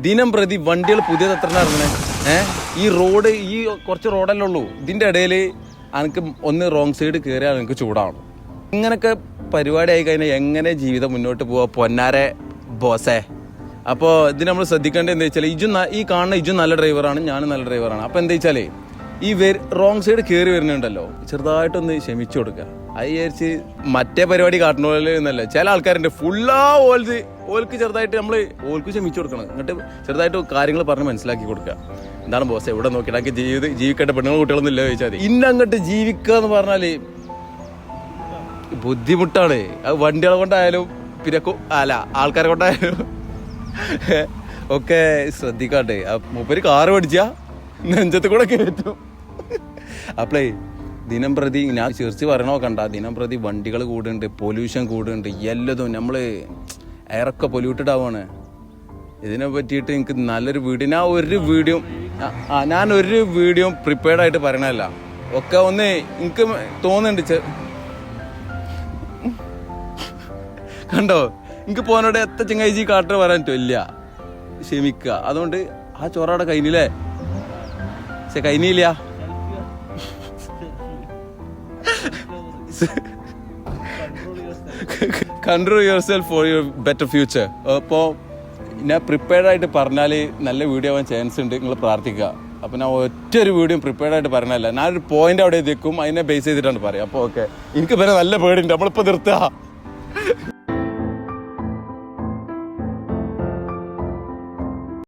ദിനം പ്രതി വണ്ടികൾ പുതിയത് എത്ര ഇറങ്ങണേ. ഈ റോഡ് ഈ കുറച്ച് റോഡല്ലേ ഉള്ളൂ, ഇതിന്റെ ഇടയിൽ എനിക്ക് ഒന്ന് റോങ് സൈഡ് കയറിയാൽ എനിക്ക് ചൂടാവണം. ഇങ്ങനൊക്കെ പരിപാടി ആയി കഴിഞ്ഞാൽ എങ്ങനെ ജീവിതം മുന്നോട്ട് പോവാ പൊന്നാരെ ബോസേ. അപ്പോൾ ഇത് നമ്മൾ ശ്രദ്ധിക്കേണ്ടത് എന്താ വെച്ചാൽ ഈ കാണുന്ന ഇജും നല്ല ഡ്രൈവറാണ്, ഞാനും നല്ല ഡ്രൈവറാണ്. അപ്പോൾ എന്താ വെച്ചാൽ ഈ റോങ് സൈഡ് കയറി വരുന്നുണ്ടല്ലോ, ചെറുതായിട്ടൊന്ന് ക്ഷമിച്ചു കൊടുക്കുക. അത് വിചാരിച്ച് മറ്റേ പരിപാടി കാട്ടുന്ന പോലെ എന്നല്ല. ചില ആൾക്കാരുണ്ട് ഫുള്ളാ ഓൽക്ക് ചെറുതായിട്ട് നമ്മൾ ഓൽക്ക് ക്ഷമിച്ചു കൊടുക്കണം. എന്നിട്ട് ചെറുതായിട്ട് കാര്യങ്ങൾ പറഞ്ഞ് മനസ്സിലാക്കി കൊടുക്കുക. എന്താണ് ബോസ് എവിടെ നോക്കിയിട്ട് ജീവിക്കട്ടെ, പെണ്ണുങ്ങൾ കുട്ടികളൊന്നും ഇല്ല ചോദിച്ചാൽ ഇന്നങ്ങോട്ട് ജീവിക്കുക എന്ന് പറഞ്ഞാൽ ബുദ്ധിമുട്ടാണ്. അത് വണ്ടികളെ കൊണ്ടായാലും പിന്നെ ആൾക്കാരെ കൊണ്ടായാലും ഒക്കെ ശ്രദ്ധിക്കാട്ടെ. മൂപ്പര് കാറ് പഠിച്ചാ നെഞ്ചത്ത് കൂടെ കയറ്റും. അപ്പളേ ദിനം പ്രതി ഞാൻ ചിരിച്ച് പറയണോ കണ്ട, ദിനം പ്രതി വണ്ടികൾ കൂടുന്നുണ്ട്, പൊല്യൂഷൻ കൂടുന്നുണ്ട്, എല്ലതും നമ്മൾ എയറൊക്കെ പൊല്യൂട്ടഡ് ആവുകയാണ്. ഇതിനെ പറ്റിയിട്ട് എനിക്ക് നല്ലൊരു വീഡിയോ ഞാൻ ഒരു വീഡിയോ പ്രിപ്പയർഡ് ആയിട്ട് പറയണല്ല. ഒക്കെ ഒന്ന് എനിക്ക് തോന്നുന്നുണ്ട് കണ്ടോ, എനിക്ക് പോനോടെ എത്ര ചെങ്ങായിജി കാട്ടർ പറയാൻ ഇല്ല, ക്ഷമിക്കുക. അതുകൊണ്ട് ആ ചോറവിടെ കഴിഞ്ഞില്ലേ, പക്ഷെ കഴിഞ്ഞില്ല. Control your self for your better future. അപ്പോൾ ഞാൻ പ്രിപ്പയർഡ് ആയിട്ട് പറഞ്ഞാൽ നല്ല വീഡിയോ ആവാൻ ചാൻസ് ഉണ്ട്, നിങ്ങൾ പ്രാർത്ഥിക്കുക. അപ്പോൾ ഞാൻ ഒറ്റൊരു വീഡിയോ പ്രിപ്പയർഡ് ആയിട്ട് പറഞ്ഞല്ല, ഞാനൊരു പോയിന്റ് അവിടെ എത്തിക്കും, അതിനെ ബേസ് ചെയ്തിട്ടാണ് പറയാം. അപ്പോൾ ഓക്കെ, എനിക്ക് പിന്നെ നല്ല പേടിയുണ്ട്, നമ്മളിപ്പോൾ നിർത്തുക.